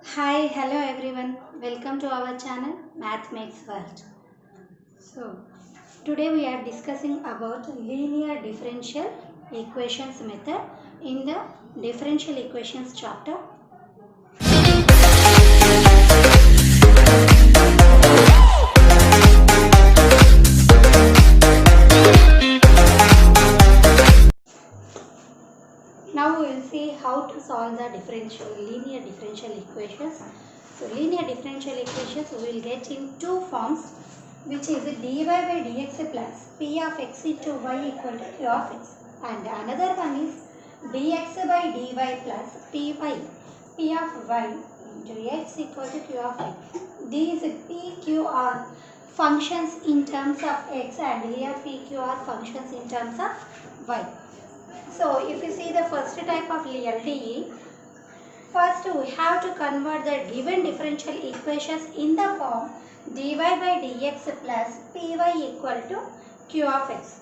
Hi, hello everyone. Welcome to our channel Math Makes World. So, today we are discussing about linear differential equations method in the differential equations chapter. Now we will see how to solve the linear differential equations. So linear differential equations we will get in two forms, which is dy by dx plus p of x into y equal to q of x, and another one is dx by dy plus p of y into x equal to q of x. These p, q are functions in terms of x, and here p, q are functions in terms of y. So if you see the first type of LDE, first we have to convert the given differential equations in the form dy by dx plus py equal to q of x.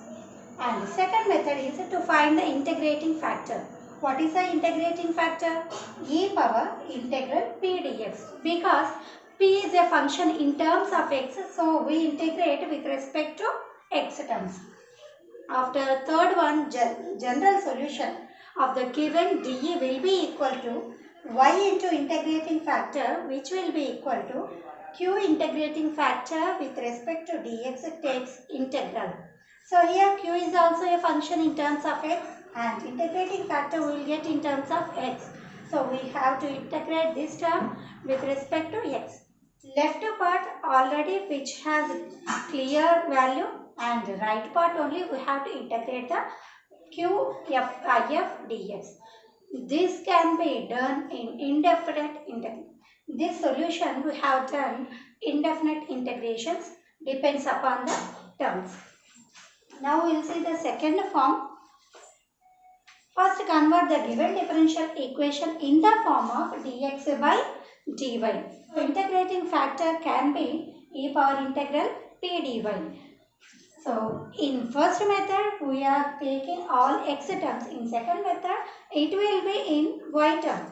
And the second method is to find the integrating factor. What is the integrating factor? E power integral p dx. Because p is a function in terms of x, so we integrate with respect to x terms. After third one, general solution of the given dE will be equal to y into integrating factor, which will be equal to q integrating factor with respect to dx takes integral. So here q is also a function in terms of x, and integrating factor we will get in terms of x. So we have to integrate this term with respect to x. Left part already which has clear value, and right part only we have to integrate the q f I f dx. This can be done in indefinite integration. This solution we have done indefinite integrations, depends upon the terms. Now we will see the second form. First convert the given differential equation in the form of dx by dy. So integrating factor can be e power integral p dy. So in first method we are taking all x terms. In second method it will be in y term.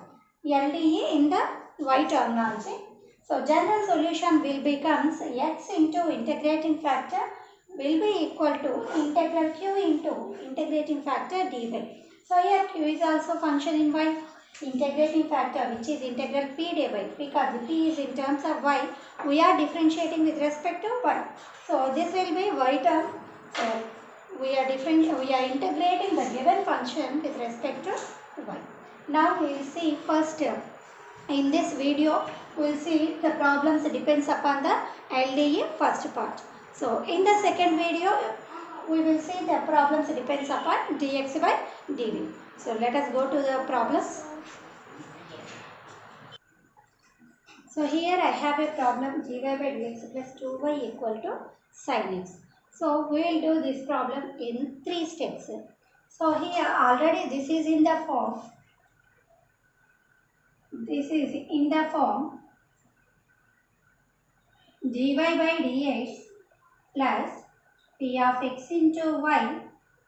LDE in the y terminology. So general solution will becomes x into integrating factor will be equal to integral q into integrating factor dy. So here q is also function in y. Integrating factor, which is integral p dy, because p is in terms of y, we are differentiating with respect to y. So this will be y term. So we are integrating the given function with respect to y. Now we will see first in this video we will see the problems depends upon the LDE first part. So in the second video we will see the problems depends upon dx by dv. So let us go to the problems. So here I have a problem dy by dx plus 2y equal to sin x. So we will do this problem in 3 steps. So here already this is in the form. This is in the form dy by dx plus p of x into y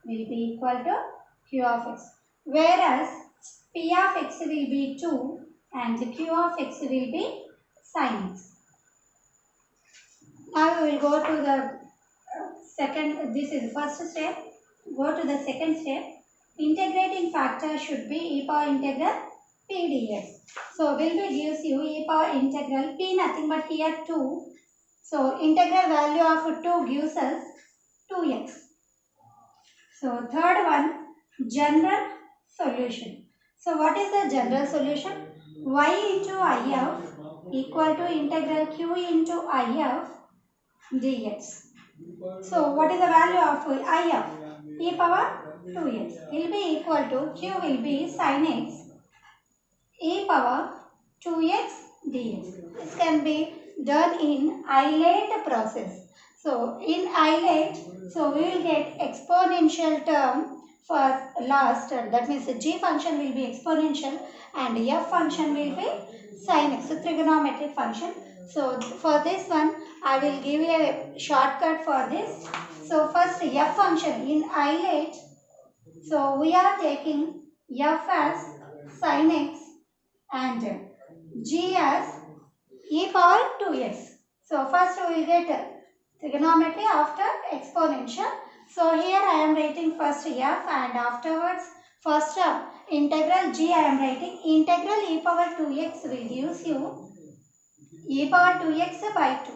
will be equal to q of x. Whereas p of x will be 2 and q of x will be sin x. Now we will go to the second, this is first step. Go to the second step. Integrating factor should be e power integral p dx. So will be gives you e power integral p, nothing but here 2. So integral value of 2 gives us 2x. So third one, general solution. So what is the general solution? Y into if equal to integral q into if dx. So what is the value of if? E power 2x will be equal to q will be sin x e power 2x dx. This can be done in Eilert process. So in Eilert, so we will get exponential term for last, that means the g function will be exponential and f function will be sin x, so trigonometric function. So for this one I will give you a shortcut for this. So first f function in Eilert, so we are taking f as sin x and g as e power 2x. So first we will get trigonometry after exponential. So here I am writing first f and afterwards first term integral g I am writing. Integral e power 2x will gives you e power 2x by 2.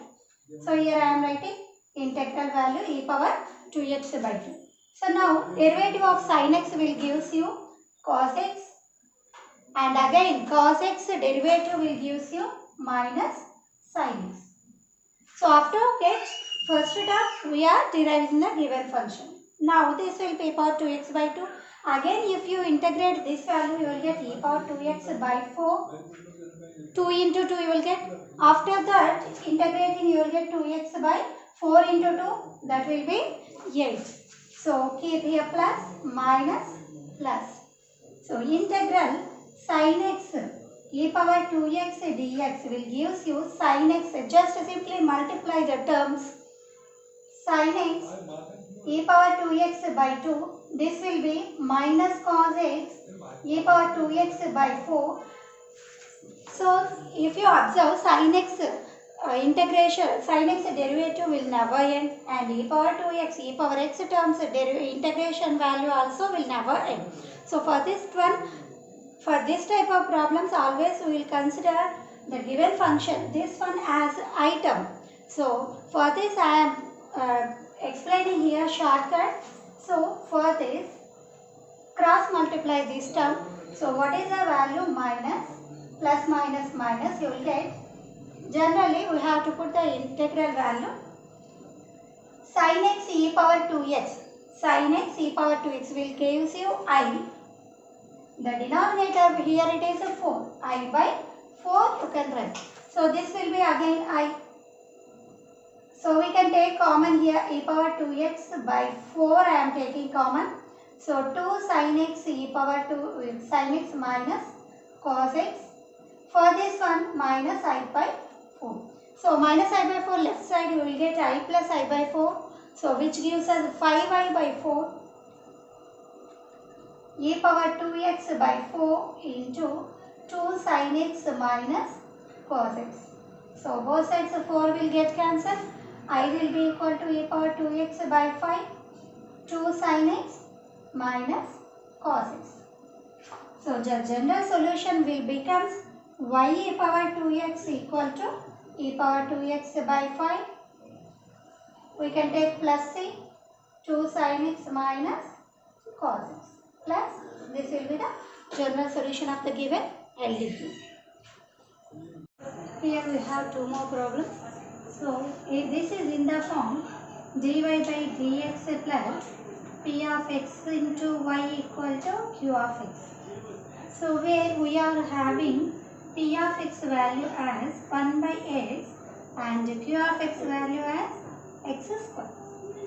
So here I am writing integral value e power 2x by 2. So now derivative of sin x will gives you cos x, and again cos x derivative will gives you minus sin x. So after get first term we are deriving the given function. Now this will be e power 2x by 2. Again if you integrate this value you will get e power 2x by 4. 2 into 2 you will get. After that integrating you will get 2x by 4 into 2, that will be 8. So keep here plus minus plus. So integral sin x e power 2x dx will gives you sin x. Just simply multiply the terms. Sin x e power 2x by 2. This will be minus cos x e power 2x by 4. So if you observe sin x integration, sin x derivative will never end, and e power 2x, e power x terms integration value also will never end. So for this one, for this type of problems always we will consider the given function, this one as item. So for this I am explaining here shortcut. So for this cross multiply this term. So what is the value? Minus plus minus minus you will get. Generally we have to put the integral value. Sin x e power 2x. Sin x e power 2x will gives you I. The denominator here it is a 4. I by 4 you can write. So this will be again I. So we can take common here e power 2x by 4 I am taking common. So 2 sin x e power 2 sin x minus cos x. For this one minus I by 4. So minus I by 4 left side you will get I plus I by 4. So which gives us 5I by 4 e power 2x by 4 into 2 sin x minus cos x. So both sides of 4 will get cancelled. I will be equal to e power 2x by 5, 2 sin x minus cos x. So the general solution will becomes y e power 2x equal to e power 2x by 5. We can take plus c, 2 sin x minus cos x, plus this will be the general solution of the given LDQ. Here we have two more problems. So if this is in the form dy by dx plus p of x into y equal to q of x. So where we are having p of x value as 1 by x and q of x value as x square.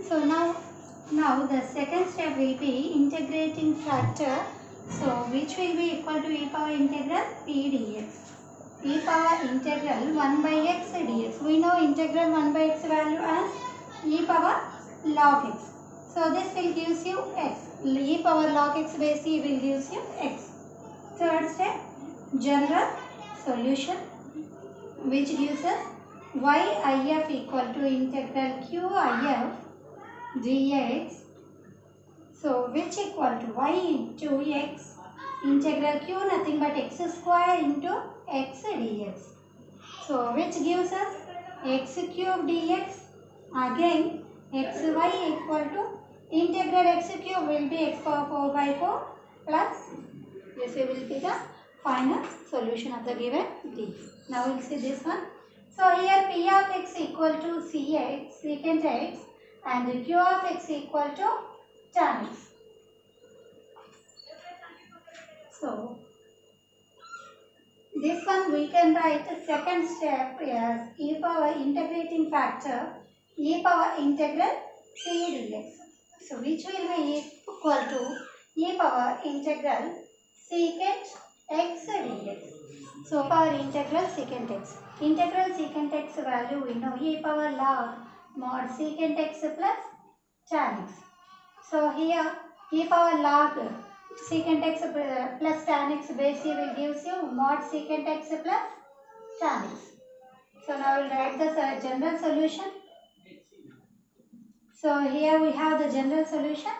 So now the second step will be integrating factor. So which will be equal to e power integral p dx. E power integral 1 by x dx. We know integral 1 by x value as e power log x. So this will gives you x. E power log x by c will gives you x. Third step, general solution, which gives us yif equal to integral qif dx. So which equal to y into x integral q nothing but x square into x dx. So which gives us x cube dx. Again xy equal to integral x cube will be x power 4 by 4 plus this will be the final solution of the given D. Now we'll see this one. So here p of x equal to cx secant x and q of x equal to tan x. So this one we can write the second step as e power integrating factor e power integral c dx. So which will be equal to e power integral secant x dx. So power integral secant x. Integral secant x value we know e power log mod secant x plus tan x. So here e power log secant x plus tan x base c will gives you mod secant x plus tan x. So now we'll write the general solution. So here we have the general solution.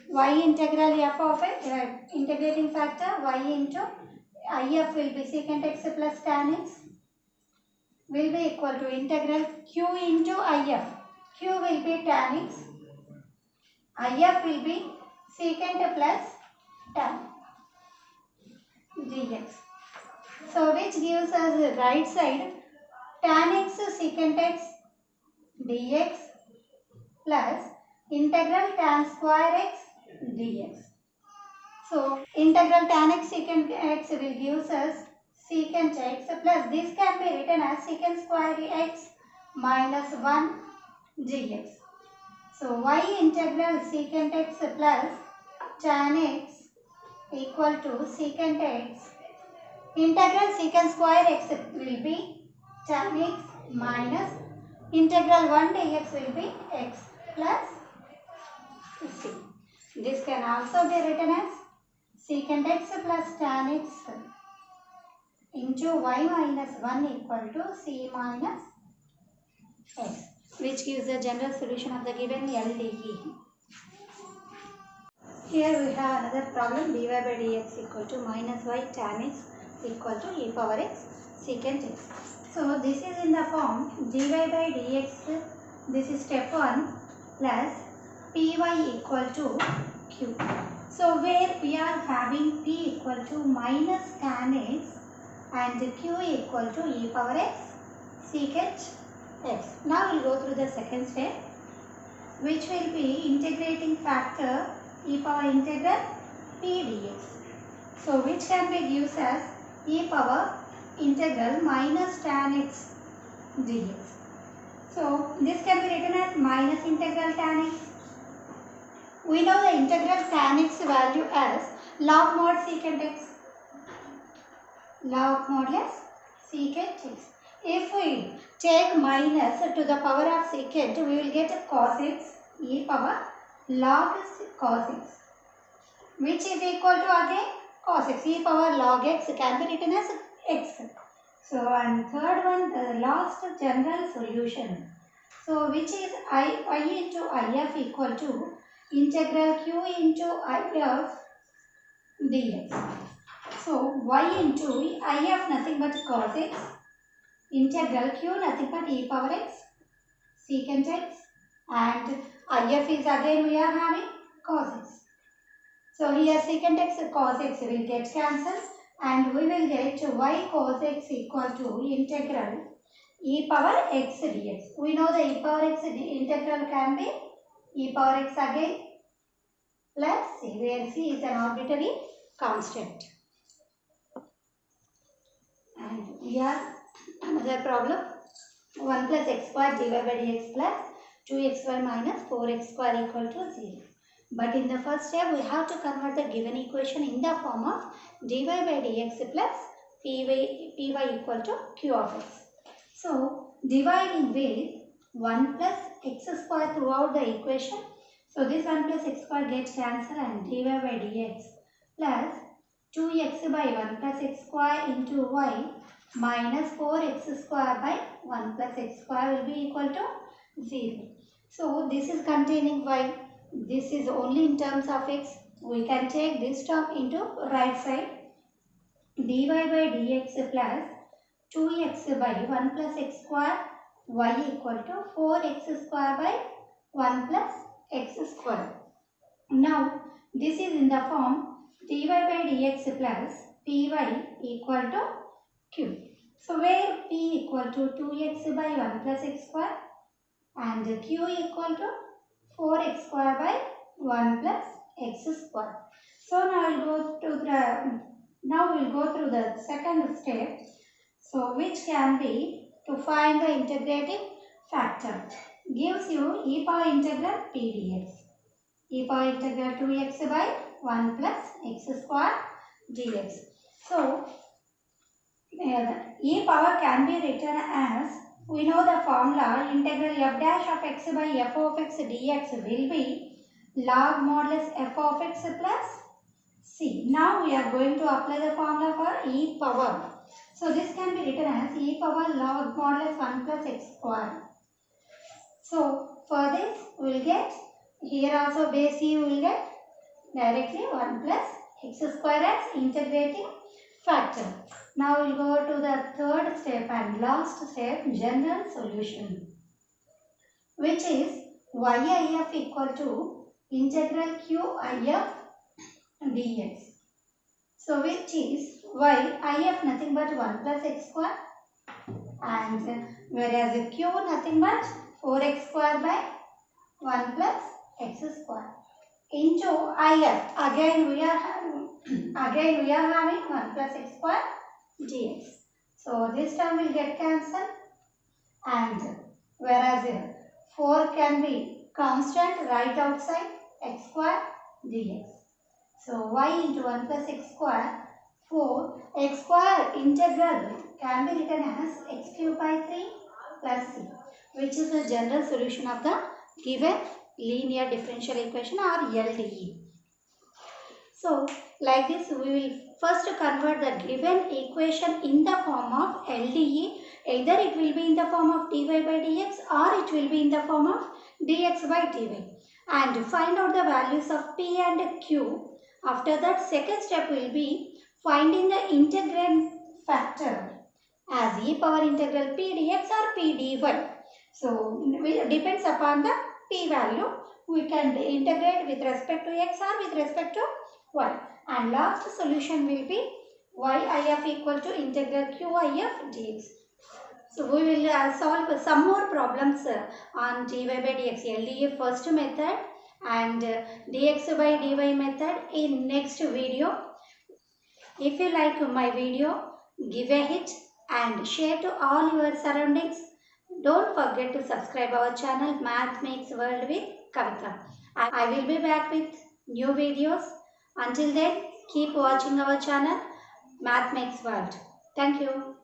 Y integral f of x, integrating factor y into if will be secant x plus tan x will be equal to integral q into if. Q will be tan x, if will be secant plus tan dx. So which gives us the right side tan x secant x dx plus integral tan square x dx. So integral tan x secant x will give us secant x plus this can be written as secant square x minus 1 dx. So y integral secant x plus tan x equal to secant x. Integral secant square x will be tan x minus integral 1 dx will be x plus c. This can also be written as secant x plus tan x into y minus 1 equal to c minus x, which gives the general solution of the given LDE. Here we have another problem, dy by dx equal to minus y tan x equal to e power x secant x. So this is in the form dy by dx, this is step 1 plus py equal to q. So where we are having p equal to minus tan x and q equal to e power x secant x. Now we will go through the second step, which will be integrating factor e power integral p dx. So which can be gives as e power integral minus tan x dx. So this can be written as minus integral tan x. We know the integral tan x value as log mod secant x. Log modulus secant x. If we take minus to the power of secant, we will get cos x e power log cos x, which is equal to again cos x. E power log x can be written as x. So and third one, the last general solution. So which is I into if equal to integral q into if dx. So y into if nothing but cos x, integral q nothing but e power x secant x, and if is again we are having cos x. So here secant x cos x will get cancelled and we will get y cos x equal to integral e power x dx. We know the e power x integral can be e power x again plus c, where c is an arbitrary constant. And here another problem, 1 plus x square dy by dx plus 2xy minus 4x square equal to 0. But in the first step, we have to convert the given equation in the form of dy by dx plus py equal to q of x. So dividing with 1 plus x square throughout the equation. So this 1 plus x square gets cancelled and dy by dx plus 2x by 1 plus x square into y minus 4x square by 1 plus x square will be equal to 0. So this is containing y. This is only in terms of x. We can take this term into right side. Dy by dx plus 2x by 1 plus x square y equal to 4x square by 1 plus x square. Now this is in the form dy by dx plus py equal to q. So where p equal to 2x by 1 plus x square and q equal to 4x square by 1 plus x square. So now we'll go through the second step. So which can be to find the integrating factor. Gives you e power integral p dx. E power integral 2x by 1 plus x square dx. So e power can be written as, we know the formula, integral f dash of x by f of x dx will be log modulus f of x plus c. Now we are going to apply the formula for e power. So this can be written as e power log modulus 1 plus x square. So for this we will get, here also base e we will get directly 1 plus x square as integrating factor. Now we will go to the third step and last step, general solution, which is yif equal to integral qif dx. So which is if nothing but 1 plus x square, and whereas q nothing but 4x square by 1 plus x square into if. Again we are having 1 plus x square dx. So this term will get cancelled, and whereas 4 can be constant right outside x square dx. So y into 1 plus x square, 4 x square integral can be written as x cube by 3 plus c, which is the general solution of the given linear differential equation or LDE. So like this we will first convert the given equation in the form of LDE. Either it will be in the form of dy by dx or it will be in the form of dx by dy, and find out the values of p and q. After that, second step will be finding the integrand factor as e power integral p dx or p dy. So it depends upon the p value. We can integrate with respect to x or with respect to y. And last solution will be yif equal to integral qif dx. So we will solve some more problems on dy by dx LDA first method and dx by dy method in next video. If you like my video, give a hit and share to all your surroundings. Don't forget to subscribe our channel Math Makes World with Kavita. I will be back with new videos. Until then, keep watching our channel Math Makes World. Thank you.